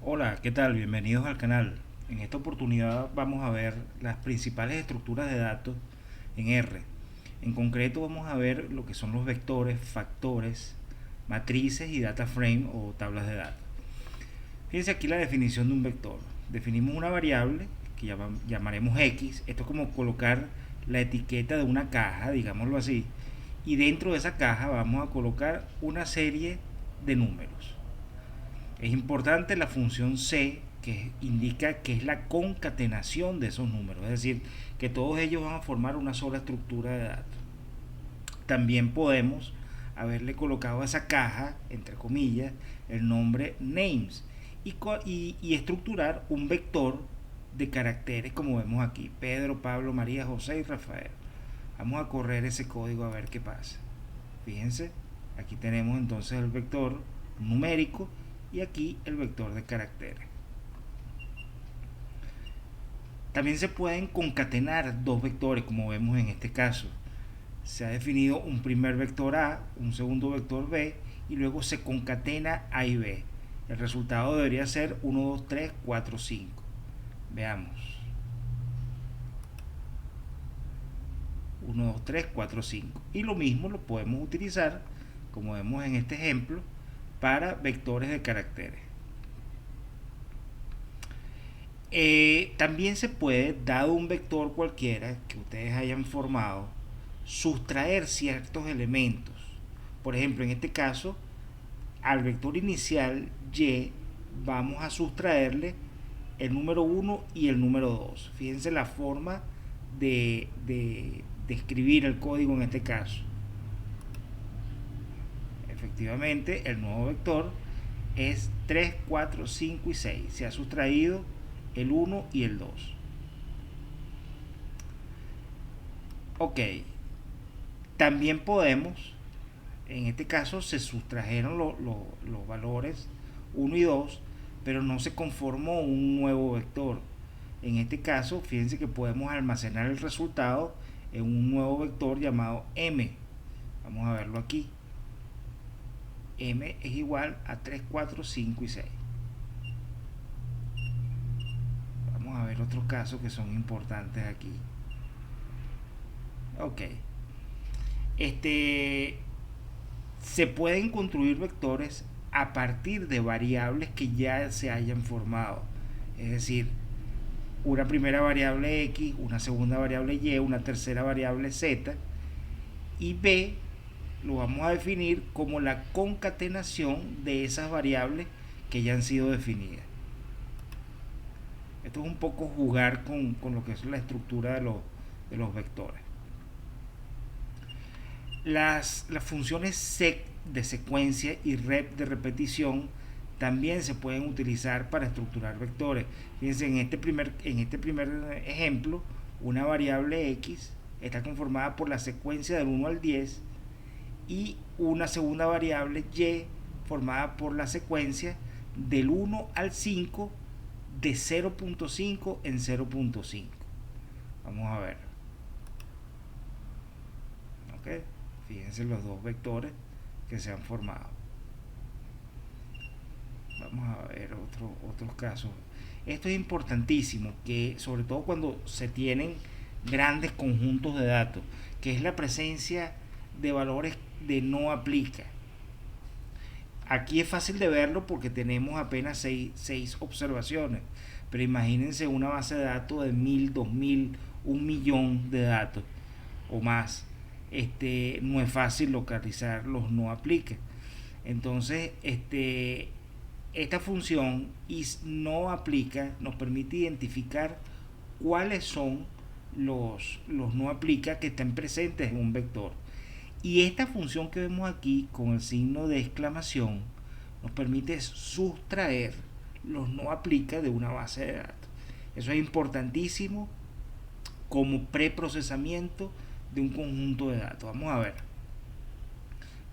Hola, ¿qué tal? Bienvenidos al canal. En esta oportunidad vamos a ver las principales estructuras de datos en R. En concreto vamos a ver lo que son los vectores, factores, matrices y data frame o tablas de datos. Fíjense aquí la definición de un vector. Definimos una variable que llamaremos X. Esto es como colocar la etiqueta de una caja, digámoslo así. Y dentro de esa caja vamos a colocar una serie de números. Es importante la función C, que indica que es la concatenación de esos números, es decir, que todos ellos van a formar una sola estructura de datos. También podemos haberle colocado a esa caja, entre comillas, el nombre names y estructurar un vector de caracteres como vemos aquí: Pedro, Pablo, María, José y Rafael. Vamos a correr ese código a ver qué pasa. Fíjense, aquí tenemos entonces el vector numérico y aquí el vector de caracteres. También se pueden concatenar dos vectores, como vemos en este caso. Se ha definido un primer vector A, un segundo vector B, y luego se concatena A y B. El resultado debería ser 1, 2, 3, 4, 5. Veamos. 1, 2, 3, 4, 5. Y lo mismo lo podemos utilizar, como vemos en este ejemplo, para vectores de caracteres. También se puede, dado un vector cualquiera que ustedes hayan formado, sustraer ciertos elementos. Por ejemplo, en este caso, al vector inicial y vamos a sustraerle el número 1 y el número 2. Fíjense la forma de escribir el código en este caso. Efectivamente, el nuevo vector es 3, 4, 5 y 6. Se ha sustraído el 1 y el 2. Ok, también podemos, en este caso se sustrajeron los valores 1 y 2, pero no se conformó un nuevo vector. En este caso, fíjense que podemos almacenar el resultado en un nuevo vector llamado m. Vamos a verlo aquí. M es igual a 3, 4, 5 y 6. Vamos a ver otros casos que son importantes aquí. Ok. Este, se pueden construir vectores a partir de variables que ya se hayan formado. Es decir, una primera variable X, una segunda variable Y, una tercera variable Z, y B lo vamos a definir como la concatenación de esas variables que ya han sido definidas. Esto es un poco jugar con lo que es la estructura de los vectores. Las funciones sec de secuencia y rep de repetición también se pueden utilizar para estructurar vectores. Fíjense, en este primer ejemplo, una variable x está conformada por la secuencia del 1 al 10 y una segunda variable y formada por la secuencia del 1 al 5 de 0.5 en 0.5. Vamos a ver. ¿Ok? Fíjense los dos vectores que se han formado. Vamos a ver otros casos. Esto es importantísimo, que sobre todo cuando se tienen grandes conjuntos de datos, que es la presencia de valores de no aplica. Aquí es fácil de verlo porque tenemos apenas 6 observaciones, pero imagínense una base de datos de 1000, 2000, 1 millón de datos o más. No es fácil localizar los no aplica. Entonces, esta función is no aplica nos permite identificar cuáles son los no aplica que están presentes en un vector. Y esta función que vemos aquí con el signo de exclamación nos permite sustraer los no aplica de una base de datos. Eso es importantísimo como preprocesamiento de un conjunto de datos. Vamos a ver.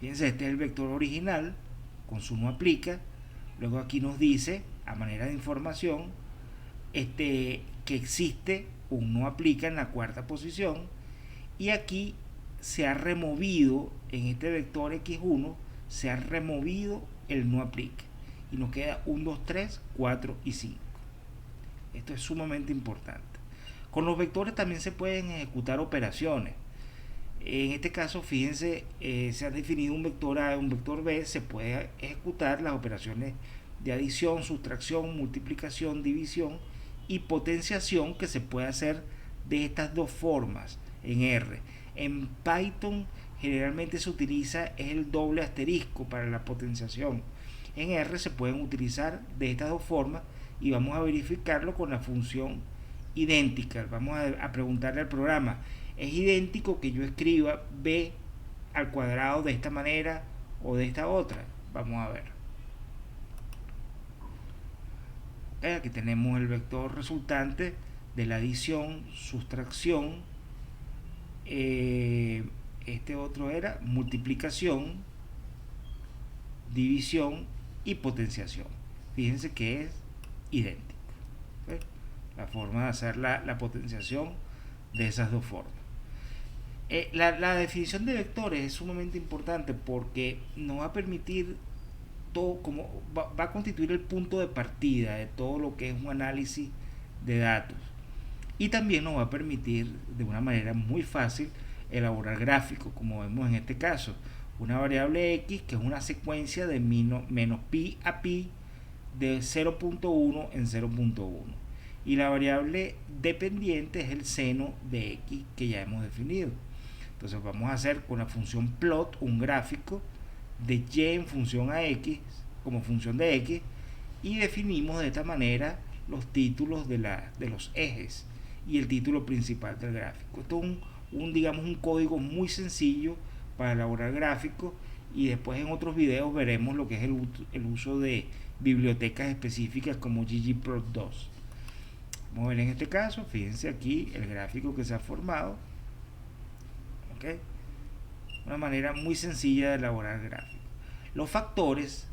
Fíjense, este es el vector original con su no aplica. Luego aquí nos dice, a manera de información, que existe un no aplica en la cuarta posición. Y aquí se ha removido, en este vector x1, se ha removido el no aplica. y nos queda 1, 2, 3, 4 y 5. Esto es sumamente importante. Con los vectores también se pueden ejecutar operaciones. En este caso, fíjense, se ha definido un vector A y un vector B, se puede ejecutar las operaciones de adición, sustracción, multiplicación, división y potenciación que se puede hacer de estas dos formas en R. En Python generalmente se utiliza el doble asterisco para la potenciación. En R se pueden utilizar de estas dos formas y vamos a verificarlo con la función idéntica. Vamos a preguntarle al programa, ¿es idéntico que yo escriba b al cuadrado de esta manera o de esta otra? Vamos a ver. Aquí tenemos el vector resultante de la adición, sustracción, este otro era multiplicación, división y potenciación. Fíjense que es idéntico. ¿Ves? La forma de hacer la potenciación de esas dos formas. La definición de vectores es sumamente importante porque nos va a permitir todo, como va a constituir el punto de partida de todo lo que es un análisis de datos, y también nos va a permitir de una manera muy fácil elaborar gráficos, como vemos en este caso, una variable x que es una secuencia de menos pi a pi de 0.1 en 0.1, y la variable dependiente es el seno de x que ya hemos definido. Entonces vamos a hacer con la función plot un gráfico de y en función a x como función de x, y definimos de esta manera los títulos de los ejes y el título principal del gráfico. Esto es digamos un código muy sencillo para elaborar gráficos, y después en otros videos veremos lo que es el uso de bibliotecas específicas como ggplot2. Vamos a ver en este caso, fíjense aquí el gráfico que se ha formado. ¿Okay? Una manera muy sencilla de elaborar gráficos. Los factores,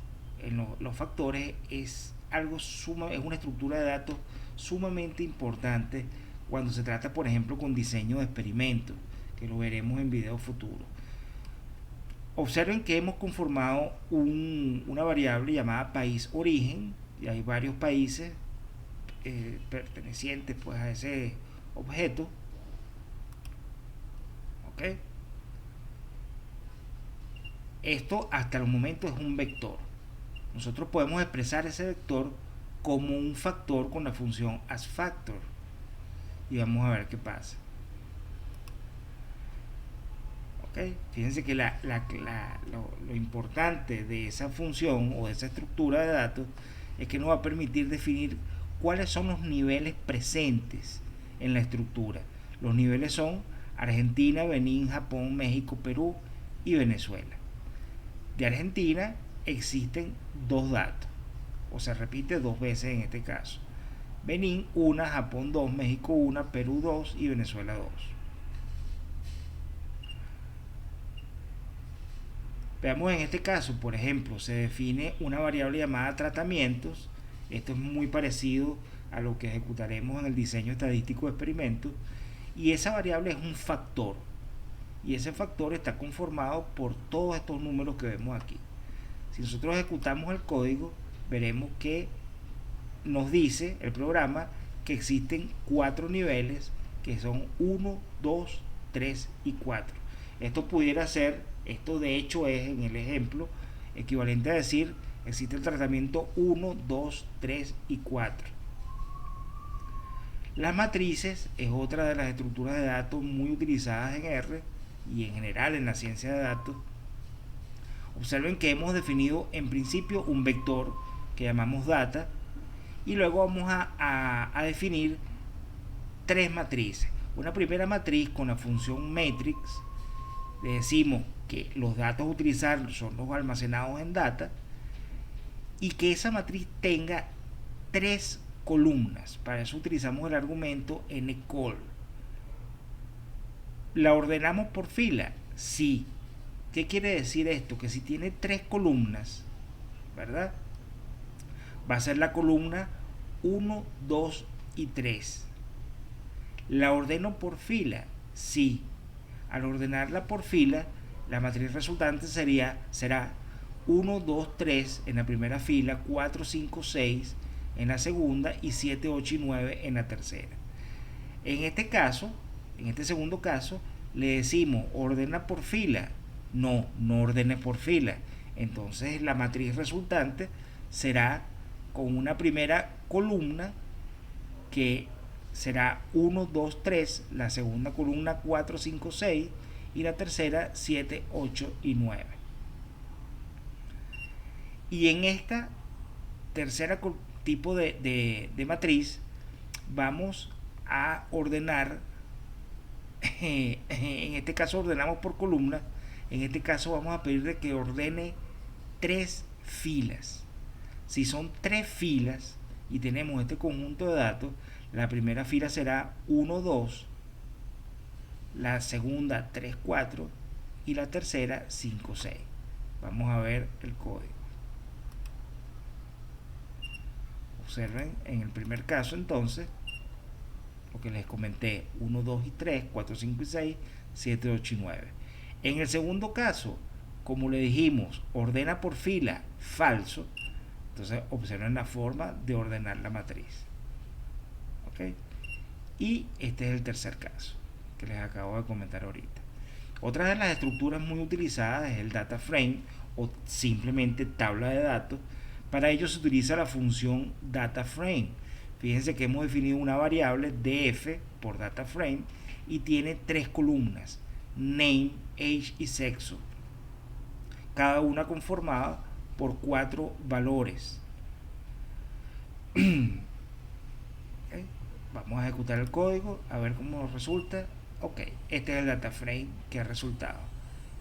los factores es una estructura de datos sumamente importante cuando se trata, por ejemplo, con diseño de experimentos, que lo veremos en videos futuros. Observen que hemos conformado una variable llamada país origen, y hay varios países pertenecientes pues a ese objeto. ¿Okay? Esto hasta el momento es un vector. Nosotros podemos expresar ese vector como un factor con la función asFactor, y vamos a ver qué pasa. ¿Okay? Fíjense que lo importante de esa función o de esa estructura de datos es que nos va a permitir definir cuáles son los niveles presentes en la estructura. Los niveles son Argentina, Benín, Japón, México, Perú y Venezuela. De Argentina existen dos datos, o se repite dos veces en este caso. Benín 1, Japón 2, México 1, Perú 2 y Venezuela 2. Veamos en este caso, por ejemplo, se define una variable llamada tratamientos. Esto es muy parecido a lo que ejecutaremos en el diseño estadístico de experimentos, y esa variable es un factor, y ese factor está conformado por todos estos números que vemos aquí. Si nosotros ejecutamos el código, veremos que nos dice el programa que existen 4 niveles, que son 1, 2, 3 y 4. Esto pudiera ser, esto de hecho es en el ejemplo equivalente a decir existe el tratamiento 1, 2, 3 y 4. Las matrices es otra de las estructuras de datos muy utilizadas en R y en general en la ciencia de datos. Observen que hemos definido en principio un vector que llamamos data, y luego vamos a definir tres matrices. Una primera matriz con la función matrix, le decimos que los datos a utilizar son los almacenados en data, y que esa matriz tenga tres columnas. Para eso utilizamos el argumento ncol. ¿La ordenamos por fila? Sí. ¿Qué quiere decir esto? Que si tiene tres columnas, ¿verdad? Va a ser la columna 1, 2 y 3. ¿La ordeno por fila? Sí. Al ordenarla por fila, la matriz resultante será 1, 2, 3 en la primera fila, 4, 5, 6 en la segunda y 7, 8 y 9 en la tercera. En este caso, en este segundo caso, le decimos ordena por fila. No, no ordene por fila. Entonces la matriz resultante será con una primera columna que será 1, 2, 3, la segunda columna 4, 5, 6 y la tercera 7, 8 y 9. Y en esta tercera tipo de matriz vamos a ordenar, en este caso ordenamos por columna, en este caso vamos a pedirle que ordene 3 filas. Si son 3 filas y tenemos este conjunto de datos, la primera fila será 1, 2, la segunda 3, 4 y la tercera 5, 6. Vamos a ver el código. Observen en el primer caso entonces lo que les comenté: 1, 2 y 3, 4, 5 y 6, 7, 8 y 9. En el segundo caso, como le dijimos, ordena por fila, falso. Entonces observen la forma de ordenar la matriz. ¿Ok? Y este es el tercer caso que les acabo de comentar ahorita. Otra de las estructuras muy utilizadas es el data frame o simplemente tabla de datos. Para ello se utiliza la función data frame. Fíjense que hemos definido una variable df por data frame y tiene 3 columnas: name, age y sexo, cada una conformada por 4 valores. ¿Okay? Vamos a ejecutar el código a ver cómo nos resulta. Ok, este es el data frame que ha resultado.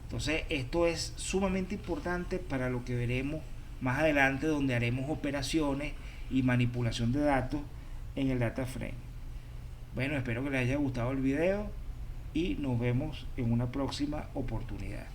Entonces esto es sumamente importante para lo que veremos más adelante, donde haremos operaciones y manipulación de datos en el data frame. Bueno, espero que les haya gustado el video y nos vemos en una próxima oportunidad.